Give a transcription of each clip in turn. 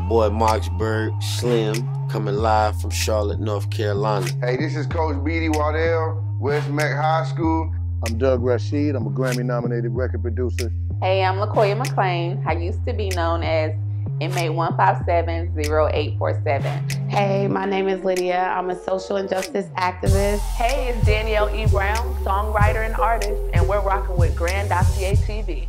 boy Marksburg, Slim, coming live from Charlotte, North Carolina. Hey, this is Coach B.D. Waddell, West Mac High School. I'm Doug Rashid. I'm a Grammy-nominated record producer. Hey, I'm LaKoya McLean. I used to be known as inmate 1570847. Hey, my name is Lydia. I'm a social injustice activist. Hey, it's Danielle E. Brown, songwriter and artist, and we're rocking with Grand Dossier TV.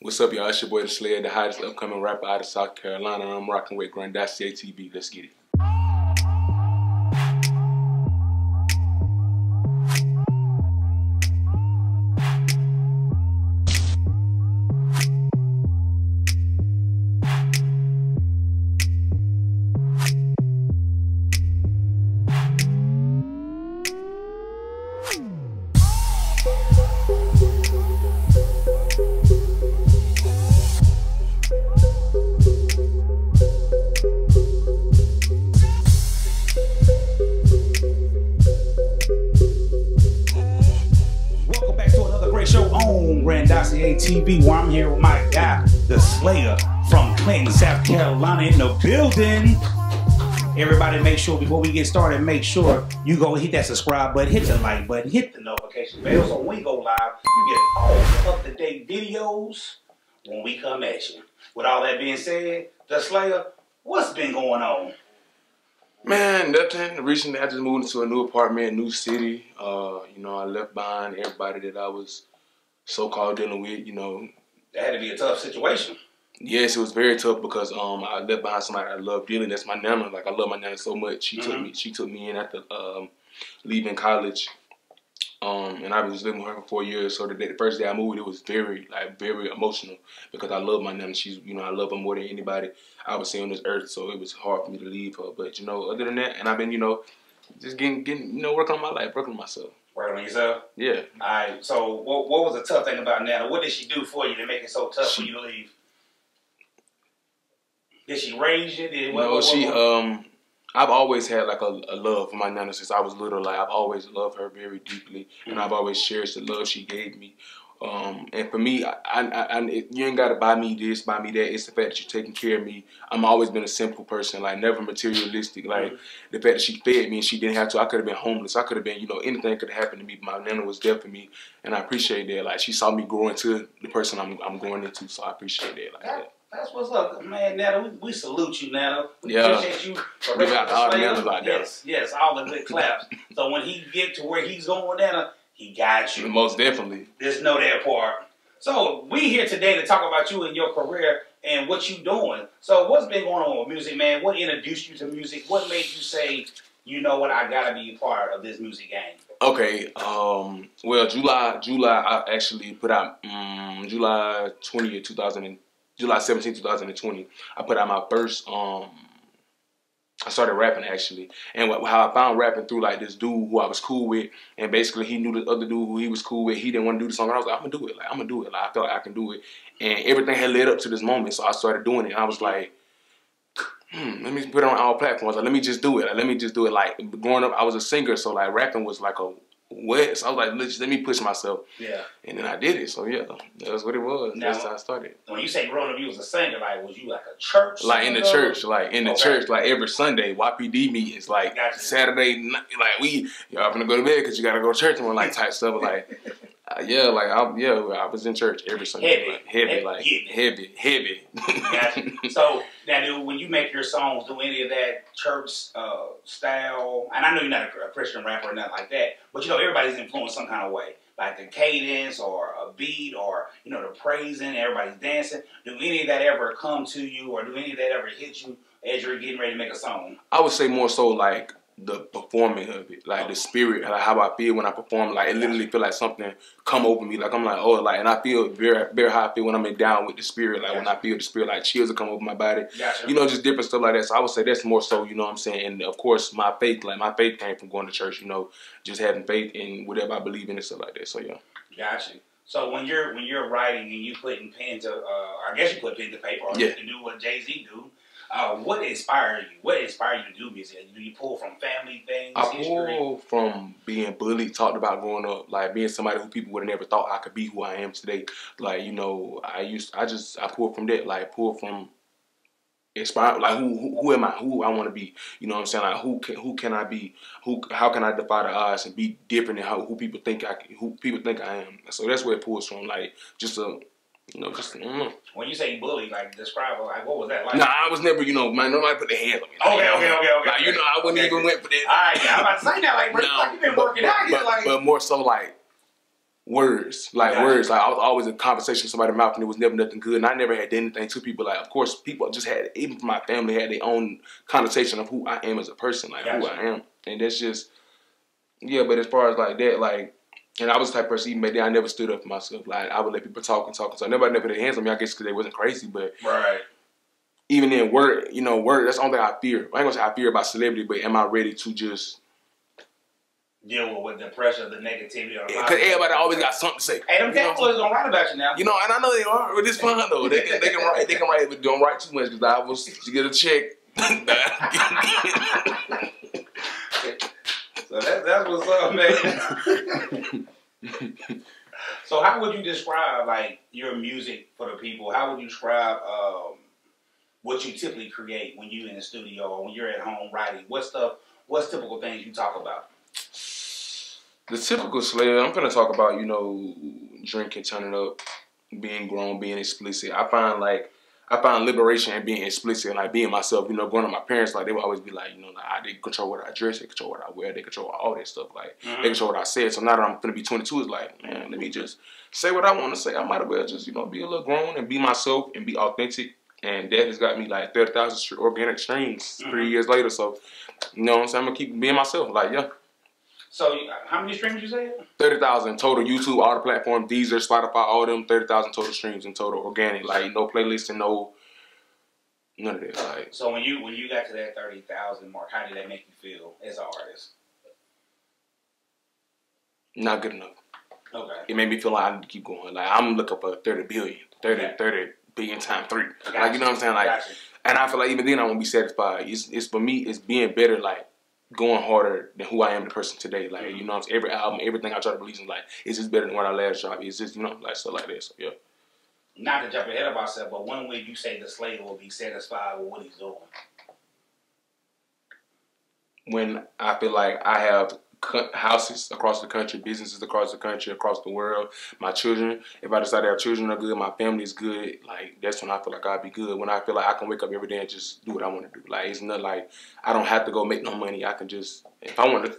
What's up, y'all? It's your boy DASLAYAA, the hottest upcoming rapper out of South Carolina, and I'm rocking with Grand Dossier TV. Let's get it. Grand Dossier TV, where I'm here with my guy, DASLAYAA from Clinton, South Carolina, in the building. Everybody, make sure before we get started, make sure you go hit that subscribe button, hit the like button, hit the notification bell, so when we go live, you get all the up-to-date videos when we come at you. With all that being said, DASLAYAA, what's been going on? Man, nothing. Recently, I just moved into a new apartment, new city. You know, I left behind everybody that I was so-called dealing with, you know. That had to be a tough situation. Yes, it was very tough because I left behind somebody I love dearly. That's my nana. Like, I love my nana so much. She took me in after leaving college. And I was living with her for 4 years. So the first day I moved, it was very emotional because I love my nana. She's, you know, I love her more than anybody I would see on this earth. So it was hard for me to leave her. But, you know, other than that, and I've been, you know, just getting, you know, working on my life, working on myself. Working on yourself? Yeah. All right. So what was the tough thing about Nana? What did she do for you to make it so tough for you to leave? Did she raise you? I've always had like a love for my Nana since I was little. Like, I've always loved her very deeply, and I've always cherished the love she gave me. And for me, you ain't got to buy me this, buy me that. It's the fact that you're taking care of me. I'm always been a simple person, like never materialistic. Like the fact that she fed me and she didn't have to. I could have been homeless. I could have been, you know, anything could have happened to me. But my Nana was there for me, and I appreciate that. Like, she saw me grow into the person I'm growing into, so I appreciate that. Like that. That's what's up, man. Nana, we salute you, Nana. We appreciate you. We got all the Nanas out there. Yes, all the good claps. So when he get to where he's going with Nana, he got you. Most definitely. Just know that part. So we here today to talk about you and your career and what you doing. So what's been going on with music, man? What introduced you to music? What made you say, you know what, I gotta be a part of this music game? Okay, well, July I actually put out July 17, 2020. I put out my first I started rapping actually, and how I found rapping through like this dude who I was cool with, and basically he knew the other dude who he was cool with. He didn't want to do the song, and I was like, I'm gonna do it. Like, I'm gonna do it. Like, I felt like I can do it, and everything had led up to this moment, so I started doing it. And I was like, let me put it on all platforms. Like, let me just do it. Like, let me just do it. Like, growing up, I was a singer, so like rapping was like a what? So I was like, let me push myself. Yeah. And then I did it. So yeah, that's what it was. Now, that's how I started. When you say growing up, you was a singer. Like, was you like a church? Like in the church, like in the church, like every Sunday, YPD meetings, like Saturday night, like y'all gonna go to bed because you gotta go to church and like type stuff. Like I was in church every Sunday. Heavy. Gotcha. So now, dude, when you make your songs, do any of that church style? And I know you're not a Christian rapper or nothing like that, but you know everybody's influenced some kind of way, like the cadence or a beat or you know the praising, everybody's dancing. Do any of that ever come to you, or do any of that ever hit you as you're getting ready to make a song? I would say more so like the performing of it, like the spirit, like how I feel when I perform. Like, it literally feel like something come over me. Like, I'm like, oh, like, and I feel very, very how I feel when I'm down with the spirit. Like, when I feel the spirit, like chills will come over my body. You know, just different stuff like that. So I would say that's more so, you know what I'm saying? And of course, my faith, like my faith came from going to church, you know, just having faith in whatever I believe in and stuff like that. So yeah. Gotcha. So when you're writing and you putting pen to, I guess you put pen to paper, or you can do what Jay-Z do. What inspired you? What inspired you to do music? Do you pull from family things, pull from being bullied, talked about growing up, like being somebody who people would have never thought I could be who I am today. Like, you know, I pull from that, like pull from inspire, like who am I? Who I want to be? You know what I'm saying? Like who can I be? How can I defy the odds and be different than who people think I am? So that's where it pulls from. Like just a. You know, just When you say bully, like describe, like what was that like? Nah, I was never, man. Nobody put their hands on me. Like, Okay. Like, I wouldn't even went for that. All right, yeah, I'm about to say that, like, bro, like you've been working out, but more so like words, words. Like I was always in conversation with somebody's mouth, and it was never nothing good. And I never had anything to people. Like, of course, people just had, even my family had their own connotation of who I am as a person, like who I am, and that's just, yeah. But as far as like that, like. And I was the type of person, even back then, I never stood up for myself. Like, I would let people talk. So nobody never put their hands on me, I guess, because they wasn't crazy. But even in word, that's the only thing I fear. I ain't going to say I fear about celebrity, but am I ready to just... deal with the pressure, the negativity? Because everybody always got something to say. Hey, them tabloids don't write about you now. And I know they are, but it's fun, though. They can write, but don't write too much, because I was to get a check. So that's what's up, man. So how would you describe like your music for the people? How would you describe what you typically create when you're in the studio or when you're at home writing? What's typical things you talk about? The typical Slayer, I'm gonna talk about, drinking, turning up, being grown, being explicit. I find liberation in being explicit and like being myself. Growing up, my parents, like, they would always be like, they control what I dress, they control what I wear, they control all that stuff. Like, they control what I said. So now that I'm gonna be 22, it's like, man, let me just say what I want to say. I might as well just, be a little grown and be myself and be authentic. And that has got me like 30,000 organic streams 3 years later. So, you know what I'm saying? I'm gonna keep being myself. Like, yeah. So, how many streams you say? 30,000 total. YouTube, all the platforms, Deezer, Spotify, all them. 30,000 total streams in total, organic. Like, no playlist and none of that. Like, so when you got to that 30,000 mark, how did that make you feel as an artist? Not good enough. Okay. It made me feel like I need to keep going. Like, I'm looking for 30 billion. 30 billion times 3. Like, you know what I'm saying? Like, and I feel like even then I won't be satisfied. It's for me, it's being better, like, going harder than who I am the person today. Like, you know what I'm saying? Every album, everything I try to release is like, it's just better than when I last dropped. It's just, like stuff like that. So, yeah. Not to jump ahead of myself, but when would you say the Slayer will be satisfied with what he's doing? When I feel like I have houses across the country, businesses across the country, across the world, my children, if I decide to have children are good, my family is good, like, that's when I feel like I'll be good. When I feel like I can wake up every day and just do what I want to do. Like, it's not like I don't have to go make no money. I can just, if I want to,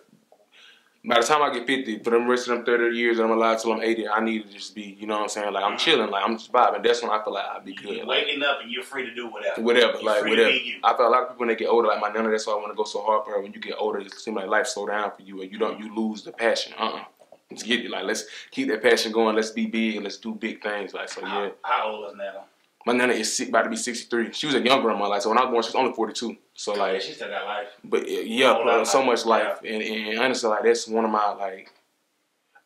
by the time I get 50, for the rest of them 30 years that I'm alive till I'm 80, I need to just be, you know what I'm saying? Like, I'm chilling, like, I'm just vibing. That's when I feel like I'll be good. You're waking up and you're free to do whatever. Whatever, you're like, free whatever. To be you. I feel a lot of people when they get older, like my nana, that's why I want to go so hard for her. When you get older, it seems like life slow down for you, and you lose the passion. Let's get it. Like, let's keep that passion going. Let's be big and let's do big things. Like, so yeah. How old is Nana? My nana is about to be 63. She was a young grandma. Like, so when I was born, she was only 42. So like, yeah, she still got life. But yeah, so much life, and honestly, like, that's one of my like.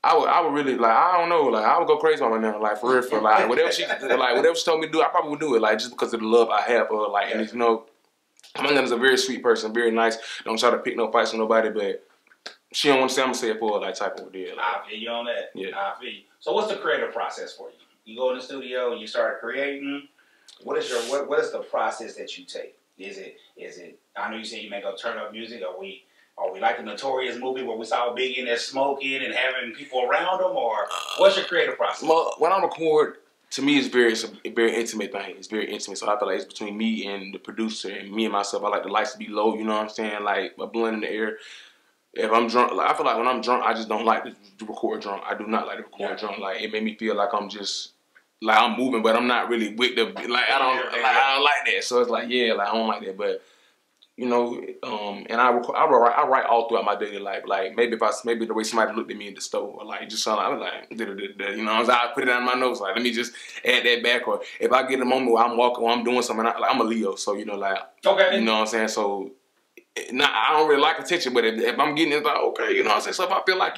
I would really, like, I don't know, like, I would go crazy on my nana, like, for real, like, whatever she told me to do, I probably would do it, like, just because of the love I have for her, like, and it's, my nana's a very sweet person, very nice, don't try to pick no fights with nobody, but she don't want to say I'm going to say it for her, like, type of deal. Like, I feel you on that. Yeah. I feel you. So what's the creative process for you? You go in the studio and you start creating. What is the process that you take? Is it, I know you say you make up turn up music, Are we like the Notorious movie where we saw Biggie in there smoking and having people around him, or what's your creative process? Well, when I record, to me, it's a very intimate thing. It's very intimate, so I feel like it's between me and the producer and me and myself. I like the lights to be low, you know what I'm saying, like a blunt in the air. If I'm drunk, like, I feel like when I'm drunk, I just don't like to record drunk. I do not like to record drunk. Like, it made me feel like I'm just, like, I'm moving, but I'm not really with the, like, I don't like that. So it's like, yeah, like, I don't like that, but. And I write all throughout my daily life. Like, maybe the way somebody looked at me in the store, or like, just something, I was like, I put it down in my notes, like, let me just add that back. Or if I get a moment where I'm walking or I'm doing something, I'm a Leo, so, like, okay. You know what I'm saying? So, I don't really like attention, but if I'm getting it, like, okay, you know what I'm saying? So if I feel like,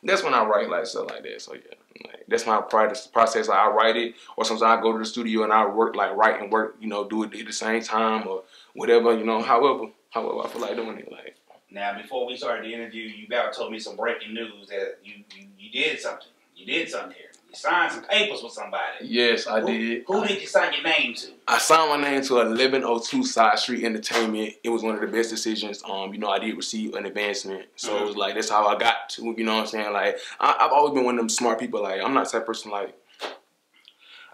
that's when I write, like, stuff like that. So, yeah, like, that's my process. Like, I write it, or sometimes I go to the studio and I write and work, do it at the same time, or whatever, however I feel like doing it. Like, now, before we started the interview, you told me some breaking news that you did something. You did something here. signed some papers with somebody. Yes, I did. Who did you sign your name to? I signed my name to 1102 Side Street Entertainment. It was one of the best decisions. You know, I did receive an advancement. So it was like, that's how I got to, you know what I'm saying? Like, I've always been one of them smart people. Like, I'm not the type of person, like,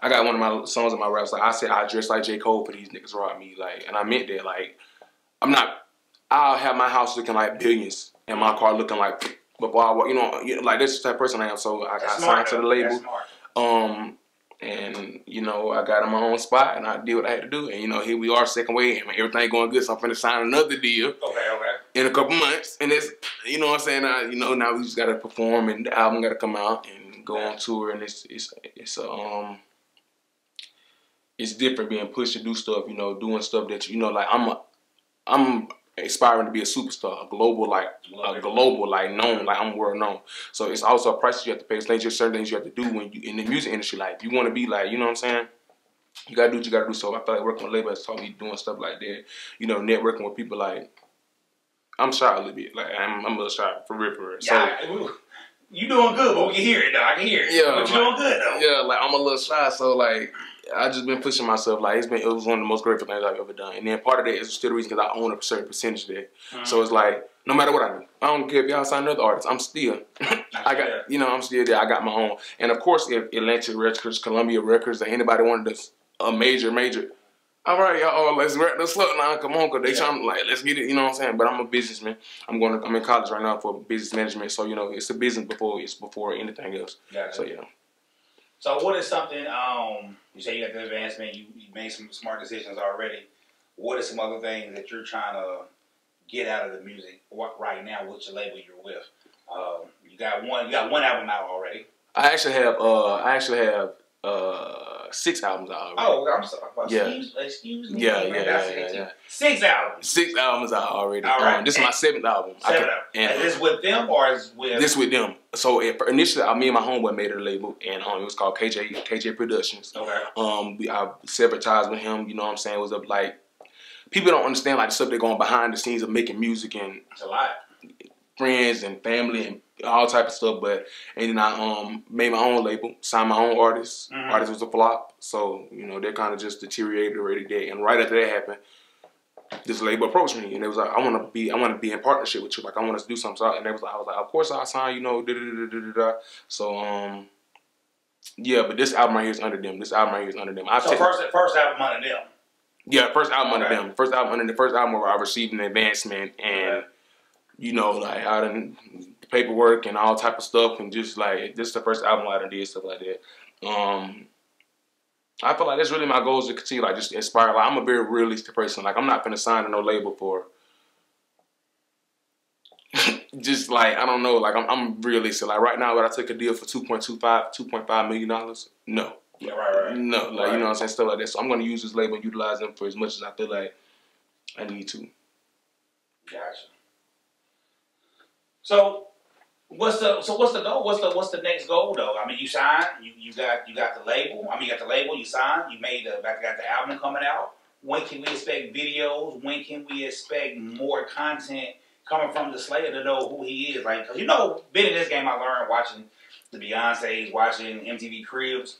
I got one of my songs in my raps, like, I said I dress like J. Cole for these niggas rob me. Like, and I meant that. Like, I'll have my house looking like billions and my car looking like, before I walk, you know, like, that's the type of person I am. So I signed to the label. And, you know, I got in my own spot and I did what I had to do. And, you know, here we are, second wave, and everything going good. So I'm finna sign another deal in a couple months. And it's, you know what I'm saying? You know, now we just got to perform and the album got to come out and go on tour. And it's different being pushed to do stuff, you know, doing stuff that, you know, like, I'm aspiring to be a superstar, a global, like known, like I'm world known. So it's also a price you have to pay. It's like just certain things you have to do when you in the music industry. Like, if you want to be like, you know what I'm saying? You gotta do what you gotta do. So I feel like working with label has taught me doing stuff like that. You know, networking with people. Like, I'm shy a little bit. Like, I'm a little shy for real. Yeah, so, you doing good, but we can hear it though. I can hear it. Yeah, but you doing good though. Yeah, like I'm a little shy, so like I just been pushing myself. Like it was one of the most grateful things I've ever done. And then part of that is still the reason because I own a certain percentage of that. So it's like no matter what I do, I don't care if y'all sign another artist. I'm still, I got you know I'm still there. I got my own. And of course, if Atlantic Records, Columbia Records, or anybody wanted a major. All right, y'all, let's wrap this up now. Come on, cause they trying like let's get it. You know what I'm saying? But I'm a businessman. I'm in college right now for business management. So you know it's a business before anything else. So yeah. So what is something? You say you got the advancement. You made some smart decisions already. What are some other things that you're trying to get out of the music right now with your label you're with? You got one album out already. I actually have 6 albums out already. Oh, I'm sorry. Excuse me. Yeah. 6 albums. 6 albums out already. All right. This is my 7th album. And is this with them or is with? This with them. So initially, me and my homeboy made a label, and it was called KJ Productions. Okay. I severed ties with him. You know what I'm saying? It was like people don't understand like the stuff they're going behind the scenes of making music and it's a lot. Friends and family and all type of stuff, and then I made my own label, signed my own artists. Artist was a flop, so you know that kind of just deteriorated already there. And right after that happened, this label approached me and it was like, I want to be in partnership with you, like I want us to do something. So, and I was like, of course I'll sign, you know, So yeah, but this album right here is under them. First album under them. Yeah, first album under them. First album where I received an advancement and. You know, like I done paperwork and all type of stuff, and just like this is the first album I done did stuff like that. I feel like that's really my goal is to continue like just inspire. Like I'm a very realistic person. Like I'm not gonna sign to no label for just like I don't know. Like I'm realistic. Like right now, when I took a deal for $2.5 million. No. Yeah, right. No, like you know what I'm saying, stuff like that. So I'm gonna use this label and utilize them for as much as I feel like I need to. Gotcha. So what's the goal? What's the next goal though? I mean, you signed, you got the label. I mean, you got the label, you signed, you got the album coming out. When can we expect videos? When can we expect more content coming from DASLAYAA to know who he is? Like, cause you know, being in this game, I learned watching the Beyoncé's, watching MTV Cribs.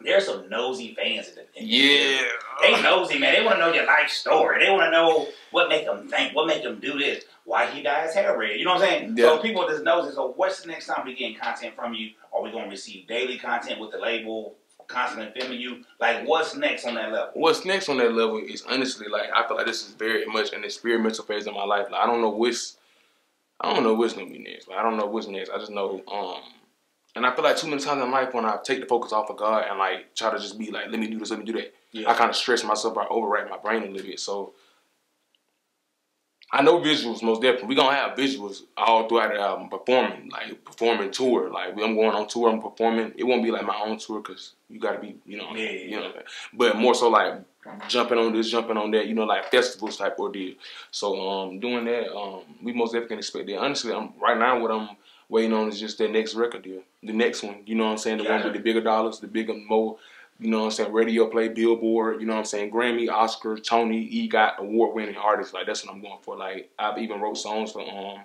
There's some nosy fans in the yeah. They nosy, man. They want to know your life story. They want to know what make them think, what make them do this, why he dyed his hair red. You know what I'm saying? Yeah. So people just nosy. So what's the next time we getting content from you? Are we going to receive daily content with the label, constantly filming you? Like, what's next on that level? What's next on that level is honestly, like, I feel like this is very much an experimental phase of my life. Like, I don't know what's going to be next. Like, I don't know what's next. I just know, and I feel like too many times in life when I take the focus off of God and like try to just be like, let me do this, let me do that. Yeah. I kind of stress myself out, overwrite my brain a little bit. So I know visuals most definitely. We're going to have visuals all throughout the album, performing tour. Like I'm going on tour, I'm performing. It won't be like my own tour because you got to be, you know, you know. But more so like jumping on this, jumping on that, you know, like festivals type ordeal. So doing that, we most definitely can expect that. Honestly, right now what I'm waiting on is just that next record deal. The next one, you know what I'm saying? The one with the bigger dollars, the bigger more, you know what I'm saying, radio play, Billboard, you know what I'm saying, Grammy, Oscar, Tony, EGOT, award-winning artists. Like, that's what I'm going for. Like, I've even wrote songs for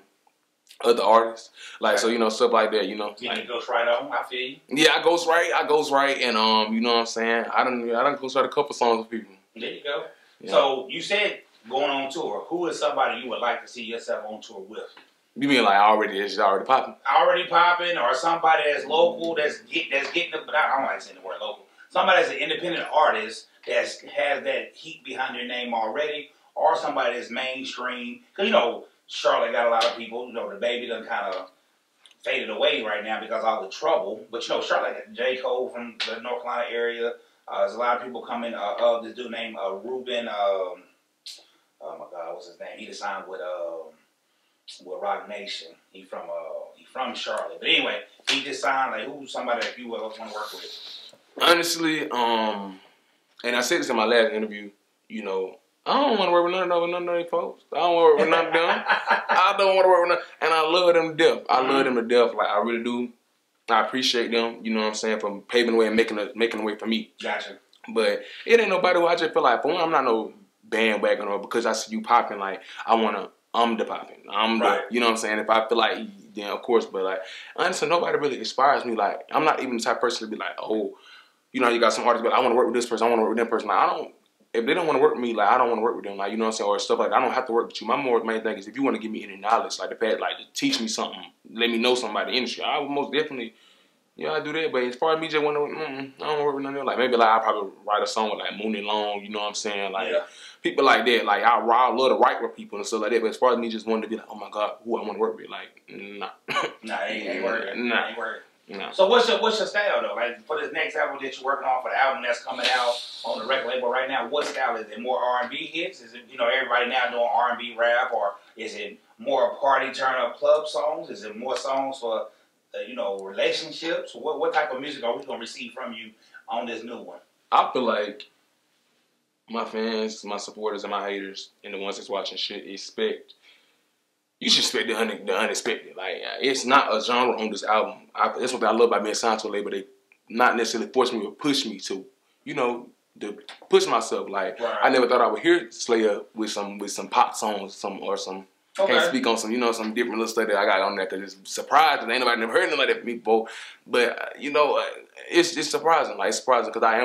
other artists. Like, so, you know, stuff like that, you know. You Like, ghost right on, I feel you. yeah, I ghostwrite, and you know what I'm saying? I done ghostwrite a couple songs with people. There you go. Yeah. So you said going on tour. Who is somebody you would like to see yourself on tour with? You mean like it's already popping? Already popping, or somebody that's local that's getting the, but I don't like saying the word local. Somebody that's an independent artist that has that heat behind their name already, or somebody that's mainstream. Because, you know, Charlotte got a lot of people. You know, the baby done kind of faded away right now because of all the trouble. But, you know, Charlotte got J. Cole from the North Carolina area. There's a lot of people coming. This dude named Ruben. Oh my God, what's his name? He just signed with Rock Nation. He from Charlotte. But anyway, he just signed. Like, who's somebody that you would want to work with? Honestly, and I said this in my last interview. You know, I don't want to work with none of these folks. I don't want to work with none of them. I don't want to work with none. And I love them to death. I love them to death. Like, I really do. I appreciate them, you know what I'm saying, for paving the way and making the way for me. Gotcha. But it ain't nobody who I just feel like, for one, I'm not no bandwagon or because I see you popping, like, I'm the popping. Right. You know what I'm saying? If I feel like, then of course, but like, honestly, nobody really inspires me. Like, I'm not even the type of person to be like, oh, you know, you got some artists, but I want to work with this person, I want to work with that person. Like, if they don't want to work with me, like, I don't want to work with them, like, you know what I'm saying, or stuff like that. I don't have to work with you. My main thing is if you want to give me any knowledge, like the fact, like, to teach me something, let me know something about the industry, I would most definitely, yeah, I do that. But as far as me just want to, I don't want to work with none of them. Like, maybe like I'll probably write a song with like Mooney Long, you know what I'm saying, like people like that. Like, I love to write with people and stuff like that. But as far as me just wanting to be like, oh my God, who I want to work with, like, nah, ain't working. Nah. Ain't working. No. So what's your style though? Like, for this next album that you're working on, for the album that's coming out on the record label right now, what style is it? More R&B hits? Is it, you know, everybody now doing R&B rap, or is it more party turn up club songs? Is it more songs for you know, relationships? What type of music are we gonna receive from you on this new one? I feel like my fans, my supporters, and my haters, and the ones that's watching shit you should expect the unexpected. Like, it's not a genre on this album. That's what I love about being signed to a label. They not necessarily force me or push me to, you know, to push myself. Like, I never thought I would hear Slayer with some pop songs, can't speak on some, you know, some different little stuff that I got on there because it's surprising. Ain't nobody never heard nothing like that from me before. But, you know, it's surprising. Like, it's surprising because I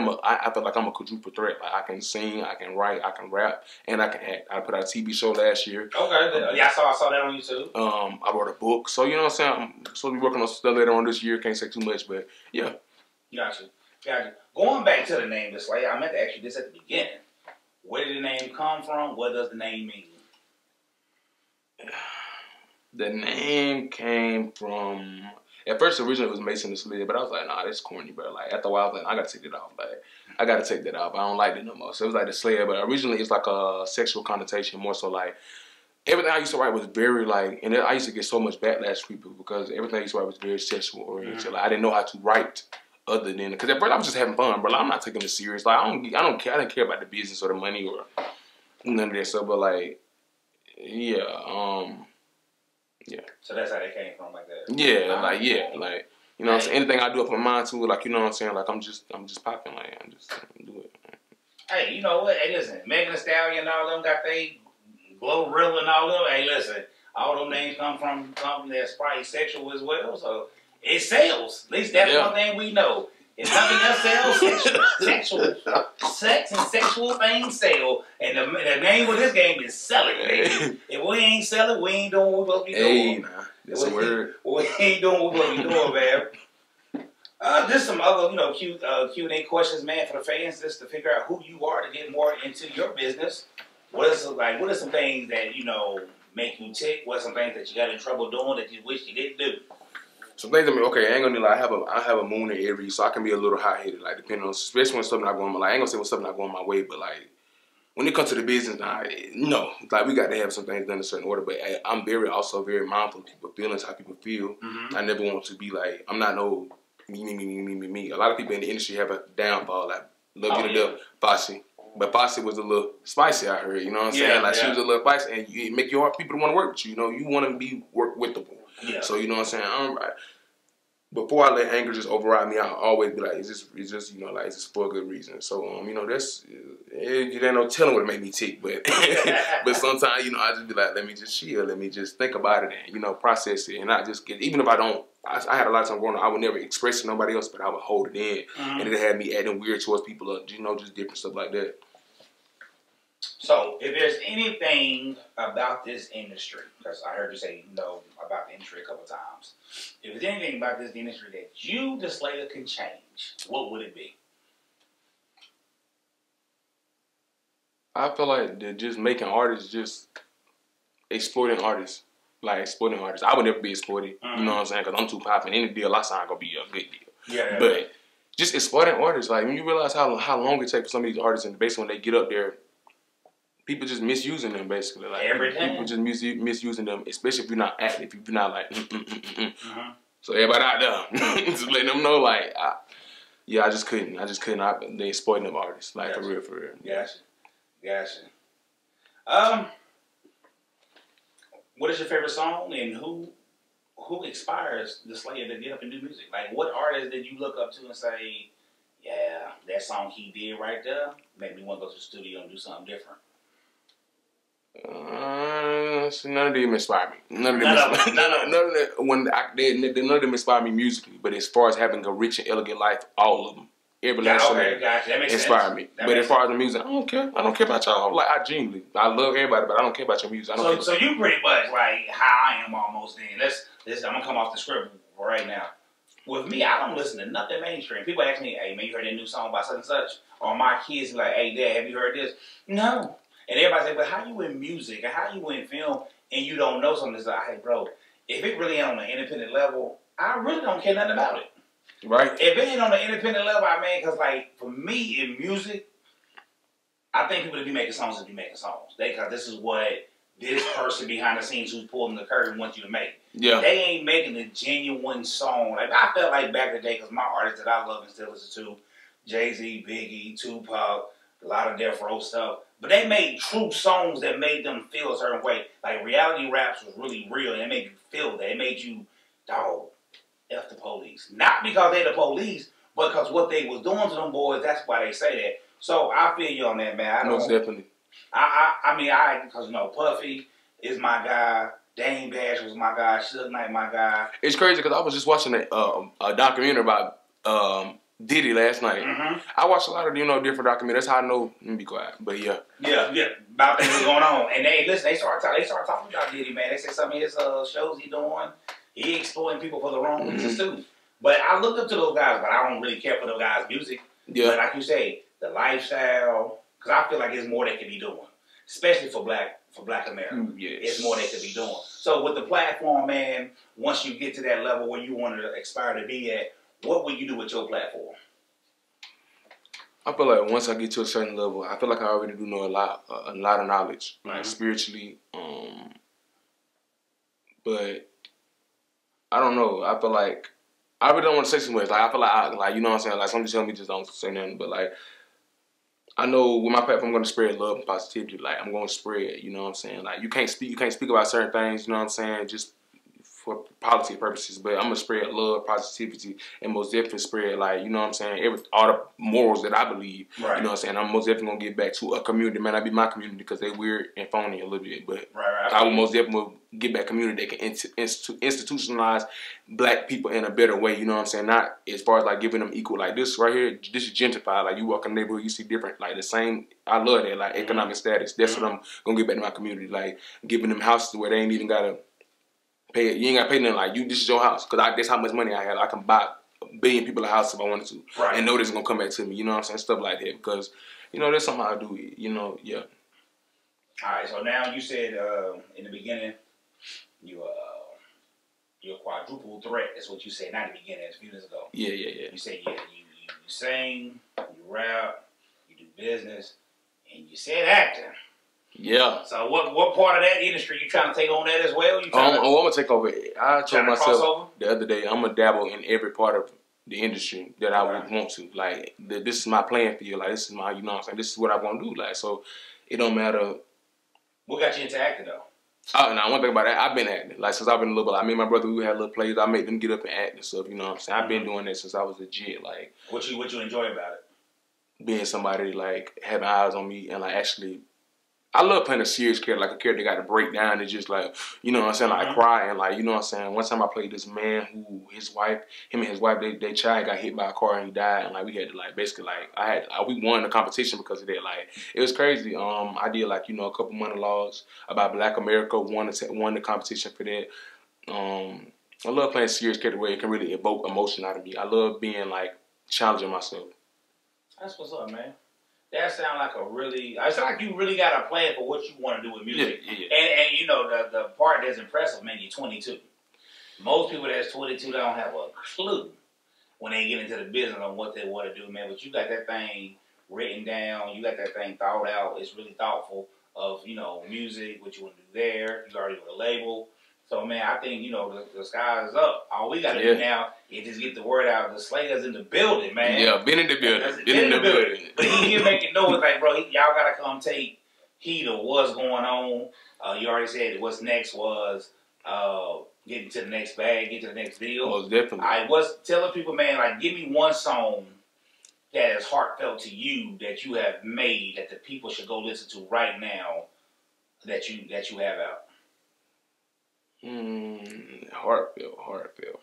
feel like I'm a quadruple threat. Like, I can sing, I can write, I can rap, and I can act. I put out a TV show last year. Okay. Yeah, I saw that on YouTube. I wrote a book. So, you know what I'm saying? I'm supposed to be working on stuff later on this year. Can't say too much, but, yeah. Gotcha. Going back to the name, this Slayer, I meant to ask you this at the beginning. Where did the name come from? What does the name mean? The name came from, at first originally it was Mason the Sled, but I was like, nah, that's corny, bro. Like, after a while I was like, I gotta take that off. Like, I gotta take that off. I don't like it no more. So it was like the Slayer, but originally it's like a sexual connotation, more so like, everything I used to write was very like, and I used to get so much backlash from people because everything I used to write was very sexual oriented. Like, I didn't know how to write other than, because at first I was just having fun, bro. Like, I'm not taking it serious. Like, I didn't care about the business or the money or none of that stuff, but like, yeah. So that's how they came from, like that. Yeah, like you know what I'm saying. Anything I do, I put my mind to it. Like, you know what I'm saying. Like, I'm just popping. Like, I'm just do it. Hey, you know what? Hey, listen, Megan Thee Stallion and all them got they Glorilla and all them. Hey, listen, all them names come from something that's probably sexual as well. So it sells. At least that's one thing we know. If nothing else sells, sex and sexual things sell. And the name of this game is selling, baby. If we ain't selling, we ain't doing what we're supposed to be doing. Nah, that's a word. We ain't doing what we're supposed to be doing, man. Just some other, you know, Q&A questions, man, for the fans, just to figure out who you are to get more into your business. What are some things that, you know, make you tick? What are some things that you got in trouble doing that you wish you didn't do? Some things, I mean, okay, I ain't gonna lie, I have a moon in Aries, so I can be a little hot-headed, like, depending on, especially when something not going my way. I ain't gonna say when something not going my way, but, like, when it comes to the business, no. Like, we got to have some things done in a certain order, but I'm also very mindful of people's feelings, how people feel. I never want to be, like, I'm not no me. A lot of people in the industry have a downfall, like, love you to death, Fosse. But Fosse was a little spicy, I heard, you know what I'm saying? Like, she was a little spicy, and you make people want to work with you, you know? You want to be work withable. Yeah. So, you know what I'm saying? before I let anger just override me, I always be like, is this, you know, like, is this for a good reason? So, you know, that's, you ain't no telling what made me tick, but, but sometimes, you know, I just be like, let me just chill, let me just think about it and, you know, process it and not just get, even if I don't, I had a lot of time growing up, I would never express it to nobody else, but I would hold it in, and it had me acting weird towards people, you know, just different stuff like that. So, if there's anything about this industry, because I heard you say you know about the industry a couple times, if there's anything about this industry that you, the Slayer, can change, what would it be? I feel like they're just making artists, just exploiting artists. Like, exploiting artists. I would never be exploited, you know what I'm saying, because I'm too popping. Any deal I sign gonna be a good deal. Yeah. But just exploiting artists, like, when you realize how long it takes for some of these artists, and basically when they get up there, people just misusing them, basically. Like, people just misusing them, especially if you're not active, if you're not like, So everybody out there, just letting them know, like, I just couldn't. They exploiting them artists, like, for real. Gotcha. What is your favorite song, and who inspires the Slayer to get up and do music? Like, what artist did you look up to and say, yeah, that song he did right there made me want to go to the studio and do something different? None of them inspire me. None of them inspire me musically. But as far as having a rich and elegant life, all of them, every last one, inspire me. But as far as the music, I don't care. I don't care about y'all. Like, I love everybody, but I don't care about your music. So you pretty much like how I am almost. Then I'm gonna come off the script right now. With me, I don't listen to nothing mainstream. People ask me, "Hey man, you heard that new song by such and such?" Or my kids be like, "Hey dad, have you heard this?" No. And everybody say, "But how you in music and how you in film and you don't know something?" It's like, hey bro, if it really ain't on an independent level, I really don't care nothing about it. Right. If it ain't on the independent level, I mean, because like for me in music, I think people that be making songs be making songs. Because this is what this person behind the scenes who's pulling the curtain wants you to make. Yeah. They ain't making a genuine song. Like I felt like back in the day, because my artists that I love and still listen to, Jay-Z, Biggie, Tupac, a lot of Death Row stuff. But they made true songs that made them feel a certain way. Like reality raps was really real, and it made you feel that. It made you, dog, F the police. Not because they the police, but because what they was doing to them boys, that's why they say that. So I feel you on that, man. Most definitely. I mean, because, you know, Puffy is my guy. Dame Dash was my guy. Suge Knight my guy. It's crazy because I was just watching a documentary about Diddy last night. I watched a lot of, you know, different documentaries. That's how I know. Let me be quiet. But yeah. Yeah. About things going on. And they start talking about Diddy, man. They say some of his shows he doing, he exploiting people for the wrong reasons too. But I looked up to those guys, but I don't really care for those guys' music. Yeah. But like you say, the lifestyle, because I feel like there's more they could be doing, especially for Black America. Yes. It's more they could be doing. So with the platform, man, once you get to that level where you want to aspire to be at, what will you do with your platform? I feel like once I get to a certain level, I feel like I already do know a lot of knowledge, like spiritually. But I don't know. I feel like I really don't want to say too much. Like I feel like you know what I'm saying. Like somebody tell me just don't say nothing. But like I know with my platform, I'm going to spread love and positivity. Like I'm going to spread. You know what I'm saying. Like you can't speak about certain things. You know what I'm saying. Just for policy purposes, but I'm gonna spread love, positivity, and most definitely spread, like, you know what I'm saying, all the morals that I believe. Right. You know what I'm saying. I'm most definitely gonna get back to a community. It might not be my community because they weird and phony a little bit, but I will most definitely get back community that can institutionalize Black people in a better way. You know what I'm saying. Not as far as like giving them equal. Like this right here, this is gentrified. Like you walk in the neighborhood, you see different, like the same. I love that, like economic status. That's what I'm gonna get back to my community. Like giving them houses where they ain't even gotta pay it. You ain't got to pay nothing. Like, this is your house. Because that's how much money I have. I can buy a billion people a house if I wanted to. Right. And know this is going to come back to me. You know what I'm saying? Stuff like that. Because, you know, that's something I do. You know, yeah. All right. So now you said in the beginning, you're a quadruple threat. That's what you said. Not in the beginning. That's a few minutes ago. Yeah. You said, you sing, you rap, you do business, and you said acting. Yeah. So what part of that industry you trying to take on that as well? I'm gonna take over. I told myself the other day I'm gonna dabble in every part of the industry that I would want to. Like this is my playing field. Like this is my, you know what I'm saying. This is what I want to do. Like so, it don't matter. What got you into acting though? Oh, now one thing about that, I've been acting. Like, since I've been a little bit, like, me and my brother, we had little plays. I make them get up and act and stuff, you know what I'm saying? I've been doing that since I was legit, like. What you enjoy about it? Being somebody, like, having eyes on me and, like, actually, I love playing a serious character, like a character got to break down and just, like, you know what I'm saying, like, cry and, like, you know what I'm saying? One time I played this man who, him and his wife, they child got hit by a car and he died, and, like, we had to, like, basically, like, we won the competition because of that. Like, it was crazy. I did, like, you know, a couple monologues about Black America, won the competition for that. I love playing serious character where it can really evoke emotion out of me. I love being, like, challenging myself. That's what's up, man. That sounds like it sounds like you really got a plan for what you want to do with music. Yeah. And you know, the part that's impressive, man, you're 22. Most people that's 22 don't have a clue when they get into the business on what they want to do, man. But you got that thing written down. You got that thing thought out. It's really thoughtful of, you know, music, what you want to do there. You already with a label. So, man, I think, you know, the sky is up. All we got to do now is just get the word out. DASLAYAA's in the building, man. Yeah, been in the building. Been in the building. But he here making noise like, bro, y'all got to come take heed of what's going on. You already said what's next was getting to the next bag, get to the next deal. Most definitely. I was telling people, man, like, give me one song that is heartfelt to you that you have made that the people should go listen to right now that you have out. Heartfelt.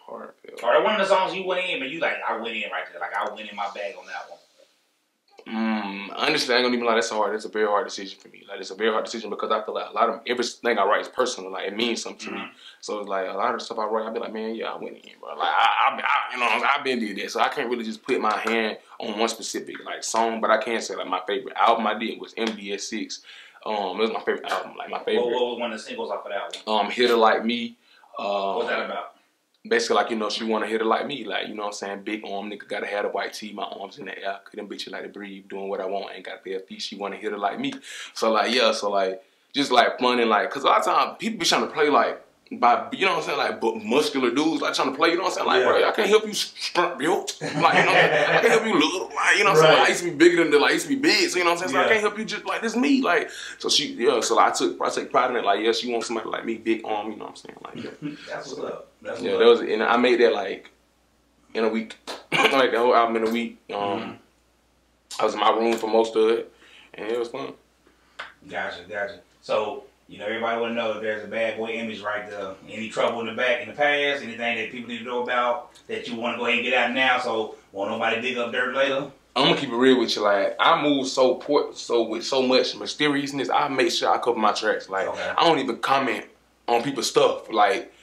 All right, one of the songs you went in, but you like, I went in right there. Like, I went in my bag on that one. Honestly, I ain't gonna even lie, that's a very hard decision for me. Like, it's a very hard decision because I feel like everything I write is personal. Like, it means something to me. So it's like, a lot of the stuff I write, I be like, man, yeah, I went in, bro. Like, you know, I've been did that. So I can't really just put my hand on one specific, like, song, but I can say, like, my favorite album I did was MDS6. It was my favorite album, like my favorite. What was one of the singles off of that one? Hit Her Like Me. What's that about? Basically, like, you know, she wanna hit her like me, like, you know what I'm saying? Big arm, nigga gotta have the white tee, my arms in the air, couldn't bitch like to breathe, doing what I want, ain't gotta pay a fee. She wanna hit her like me. So like, yeah, so like, just like fun and like, cause a lot of times people be trying to play like, by, you know what I'm saying, like muscular dudes, like trying to play, you know what I'm saying, like, bro, I can't help you strength built, like, you know what I'm saying, I can't help you little, like, you know what I'm saying, like, I used to be bigger than like, I used to be big, so you know what I'm saying, so I can't help you just like, this me, like, so she, so like, I take pride in it, like, yeah, she wants somebody like me, big arm, you know what I'm saying, like, yeah. That's what's up. That's that was, and I made that like, in a week, like the whole album in a week, I was in my room for most of it, and it was fun. Gotcha. So, you know, everybody want to know if there's a bad boy image right there. Any trouble in the past, anything that people need to know about that you want to go ahead and get out now, so won't nobody dig up dirt later? I'm gonna keep it real with you. Like, I move with so much mysteriousness. I make sure I cover my tracks. Like, I don't even comment on people's stuff. Like,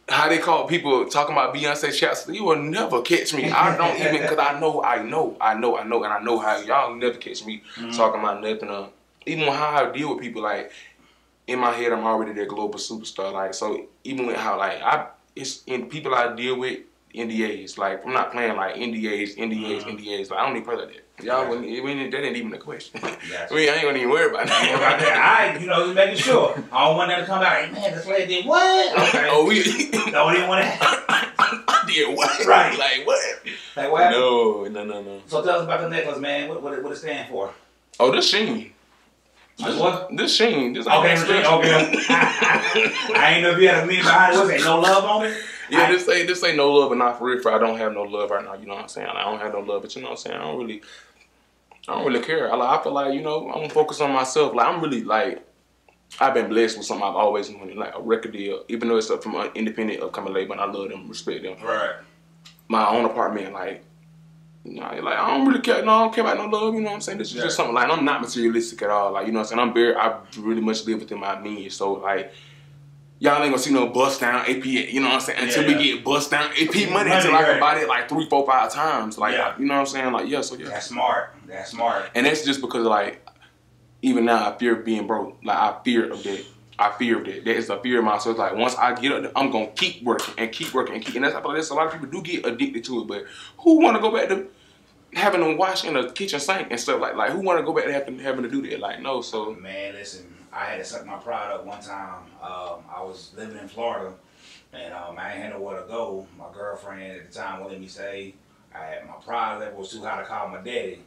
how they call people talking about Beyonce shots. You will never catch me. I don't even, because I know, and I know how y'all never catch me talking about nothing. Even how I deal with people, like, in my head, I'm already their global superstar. Like, so even with how, like, it's in people I deal with, NDAs. Like, I'm not playing like NDAs. Like, I don't even play like that. Y'all, that ain't even a question. I ain't gonna even worry about that. You know, just making sure. I don't want that to come out. Hey, man, DASLAYAA did what? Okay. Oh, we don't even want to. I did what? Right. Like what? Like what? No. So tell us about the necklace, man. What it stand for? Oh, this Sheen. This what? This Sheen. This okay. I ain't know if you had a meaning behind it. What's that? No love on it? Yeah, this ain't no love, but not for real. I don't have no love right now. You know what I'm saying? I don't have no love, but you know what I'm saying? I don't really care. I feel like, you know, I'm focused on myself. Like, I'm really like, I've been blessed with something I've always wanted, like a record deal, even though it's up from an independent upcoming label, and I love them, respect them. Right. My own apartment, like, you know, like, I don't really care. No, I don't care about no love. You know what I'm saying? This is just something like, I'm not materialistic at all. Like, you know what I'm saying? I really much live within my means. So like, y'all ain't gonna see no bust down AP, you know what I'm saying? Until we get bust down AP money until I can buy it like 3, 4, 5 times. Like, you know what I'm saying? Like, so yeah. That's smart. And that's just because, like, even now I fear being broke. Like, I fear of that. That is a fear of mine. So it's like, once I get up there, I'm gonna keep working. And that's, I feel like there's a lot of people do get addicted to it, but who wanna go back to having them wash in a kitchen sink and stuff like who wanna go back to having to do that? Like, no, so. Man, listen. I had to suck my pride up one time. I was living in Florida, and I ain't had nowhere to go. My girlfriend at the time wouldn't let me stay. My pride level was too high to call my daddy.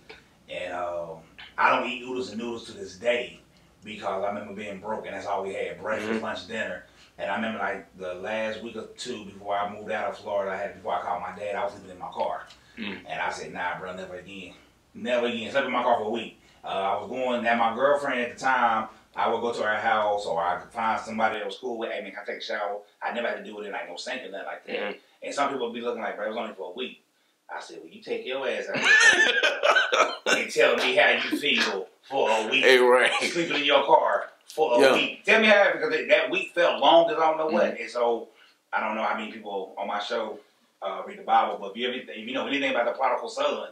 And I don't eat noodles to this day because I remember being broke and that's all we had, breakfast, lunch, dinner. And I remember like the last week or two before I moved out of Florida, before I called my dad, I was sleeping in my car. And I said, nah, bro, never again. Never again. Slept in my car for a week. I was going, and my girlfriend at the time, I would go to her house or I could find somebody that was cool with, hey, man, can I take a shower? I never had to do it in like no sink or nothing like that. And some people would be looking like, bro, it was only for a week. I said, well, you take your ass out here and tell me how you feel for a week. Hey, right. Sleeping in your car for a week. Tell me how, because that week felt long as I don't know what. And so, I don't know how many people on my show read the Bible, but if you know anything about the prodigal son,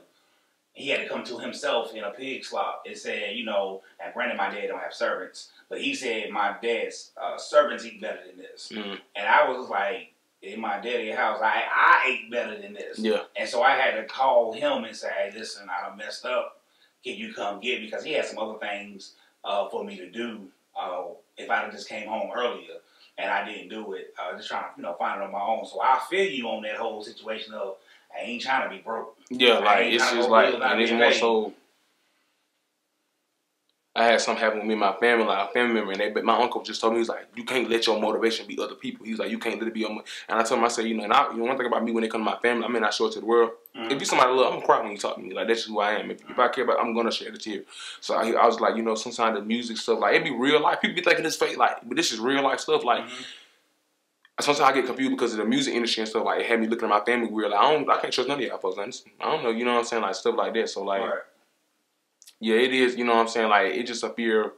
he had to come to himself in a pig slop. It said, you know, and granted my dad don't have servants, but he said my dad's servants eat better than this. And I was like, in my daddy's house, I ate better than this. And so I had to call him and say, hey, listen, I done messed up. Can you come get me? Because he had some other things for me to do if I just came home earlier. And I didn't do it. Just trying to, you know, find it on my own. So I feel you on that whole situation of I ain't trying to be broke. Yeah, like it's just like, and it's more so. I had something happen with me and my family, like a family member, and my uncle just told me, he was like, you can't let your motivation be other people. He was like, you can't let it be your. And I told him, I said, you know, and one thing about me when it comes to my family, I may not show it to the world. If you somebody love, I'm gonna cry when you talk to me. Like that's just who I am. If I care about, I'm gonna shed a tear. So I was like, you know, sometimes the music stuff, like it be real life. People be thinking it's fake, like, but this is real life stuff. Like sometimes I get confused because of the music industry and stuff. Like it had me looking at my family weird. Like I can't trust none of y'all folks. Like, I don't know, you know what I'm saying? Like stuff like that. So like, yeah, it is. You know what I'm saying? Like it's just a fear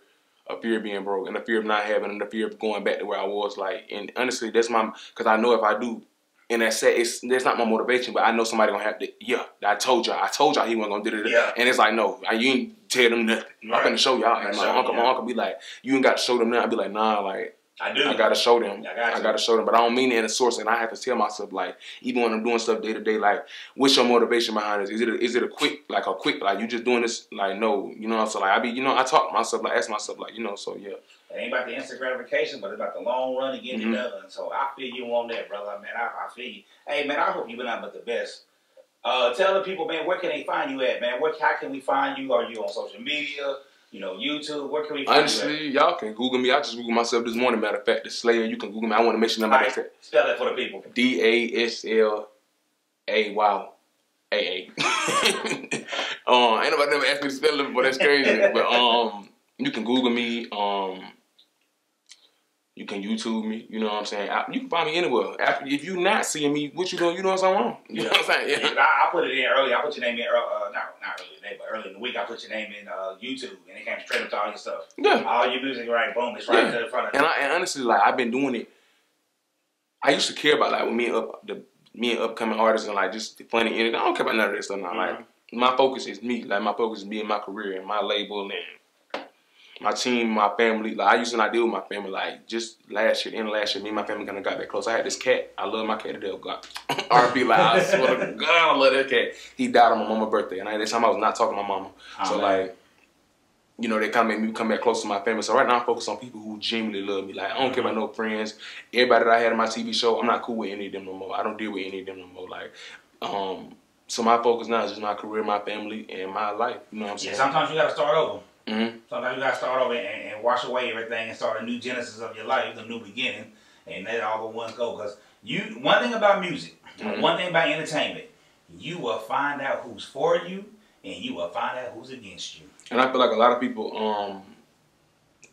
of being broke and the fear of not having and the fear of going back to where I was. Like, and honestly, that's because I know if I do. And that's not my motivation, but I know somebody gonna have to. Yeah, I told y'all he wasn't gonna do it. Yeah. And it's like, no, you ain't tell them nothing. I'm gonna show y'all. And my uncle be like, you ain't got to show them nothing. I be like, nah, like I do. I gotta show them. I gotta show them, but I don't mean it in a source. And I have to tell myself, like, even when I'm doing stuff day to day, like, what's your motivation behind this? Is it a quick, like you just doing this? Like, no, you know. So like, I talk to myself, like, ask myself, like, you know. So yeah. It ain't about the instant gratification, but it's about the long run and getting it done. So I feel you on that, brother. Man, I feel you. Hey, man, I hope you've been out but the best. Tell the people, man, where can they find you at, man? How can we find you? Are you on social media? You know, YouTube? Where can we find you Honestly, y'all can Google me. I just Googled myself this morning, matter of fact. DASLAYAA, you can Google me. I want to make sure nobody said. Spell that for the people. DASLAYAA. Ain't nobody never asked me to spell it, but that's crazy. But you can Google me. You can YouTube me, you know what I'm saying? You can find me anywhere. If you not seeing me, what you doing? You know what I'm saying? You know what I'm saying? Yeah. I put it in early. I put your name in, not early today, but early in the week, I put your name in YouTube, and it came straight up to all your stuff. Yeah. All your music, right, boom, it's right to the front of it. And honestly, like, I've been doing it. I used to care about, like, with me and upcoming artists and, like, just the funny energy. I don't care about none of that stuff now. Like, my focus is me. Like, my focus is me and my career and my label and my team, my family. Like, I used to not deal with my family. Like, just last year, me and my family kind of got that close. I had this cat. I love my cat to death. God. R.I.P. Like, I swear to God, I love that cat. He died on my mama's birthday. And this time I was not talking to my mama. So, like, you know, they kind of made me come back close to my family. So right now I'm focused on people who genuinely love me. Like, I don't care about no friends. Everybody that I had on my TV show, I'm not cool with any of them no more. I don't deal with any of them no more. Like, so my focus now is just my career, my family, and my life. You know what I'm saying? Yeah, sometimes you got to start over. Sometimes you got to start over and wash away everything and start a new genesis of your life, a new beginning, and let all the ones go. Because one thing about music, one thing about entertainment, you will find out who's for you and you will find out who's against you. And I feel like a lot of people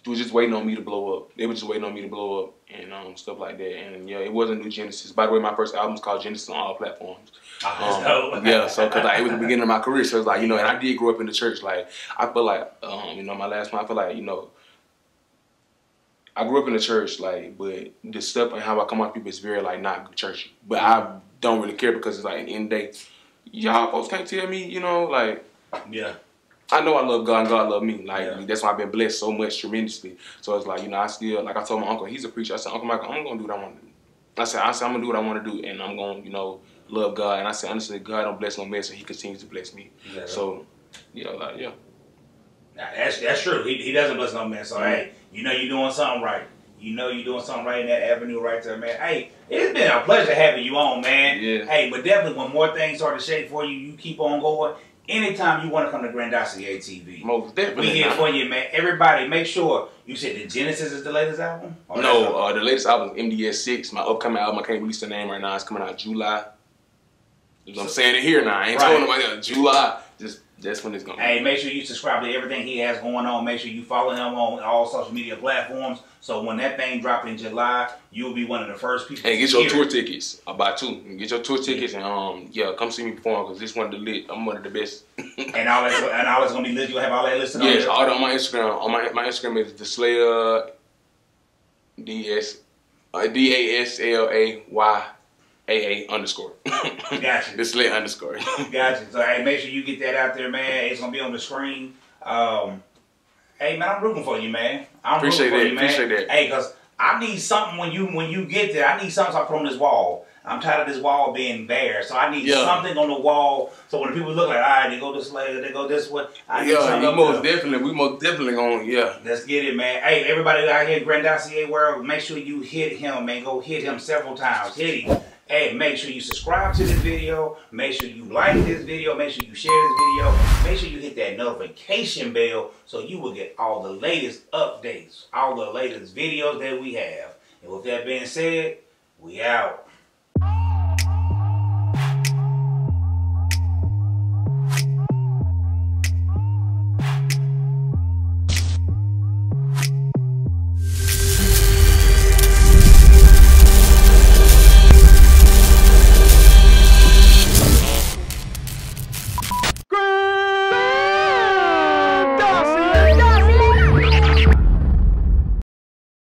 was just waiting on me to blow up. They were just waiting on me to blow up and stuff like that. And yeah, it wasn't New Genesis. By the way, my first album was called Genesis on all platforms. Yeah, so because like, it was the beginning of my career. So it's like, you know, and I did grow up in the church. Like, I feel like, you know, my last one, I feel like, you know, I grew up in the church, like, but the stuff and how I come on people is very, like, not churchy. But I don't really care because it's like, at the end of the day, y'all folks can't tell me, you know, like, yeah. I know I love God and God love me. Like, that's why I've been blessed so much tremendously. So it's like, you know, I still, like I told my uncle, he's a preacher. I said, Uncle Michael, I'm going to do what I want to do. I said, I'm going to do what I want to do, and I'm going to, you know, love God. And I said, honestly, God don't bless no man, so he continues to bless me. Yeah, so, yeah, like, yeah. Now, that's true. He doesn't bless no man. So, hey, you know you're doing something right. You know you're doing something right in that avenue right there, man. Hey, it's been a pleasure having you on, man. Yeah. Hey, but definitely when more things start to shake for you, you keep on going. Anytime you want to come to Grand DASLAYAA TV, most definitely, we here for you, man. Everybody, make sure You said the Genesis is the latest album? Or No, the latest album is MDS6. My upcoming album, I can't release the name right now. It's coming out July. I'm saying it here now. I ain't telling nobody else. July. That's when it's going to be. Hey, make sure you subscribe to everything he has going on. Make sure you follow him on all social media platforms. So when that thing drops in July, you'll be one of the first people. Hey, get your tour tickets. I'll buy 2. Get your tour tickets and come see me perform because this one of the lit. I'm one of the best. and all that's gonna be lit. You'll have all that listed on yes, there. all that on my Instagram. On my Instagram is DASLAYAA DASLAYAA_. Gotcha. DASLAYAA_. Gotcha. So hey, make sure you get that out there, man. It's gonna be on the screen. Hey man, I'm rooting for you, man. Appreciate that. Hey, cause I need something when you get there. I need something to put on this wall. I'm tired of this wall being bare, so I need something on the wall. So when people look like, all right, they go to Slayer, they go this way. I need something. We most definitely gonna Let's get it, man. Hey, everybody out here, Grand Dossier World, make sure you hit him, man. Go hit him several times. Hit him. Hey, make sure you subscribe to this video. Make sure you like this video. Make sure you share this video. Make sure you hit that notification bell so you will get all the latest updates, all the latest videos that we have. And with that being said, we out.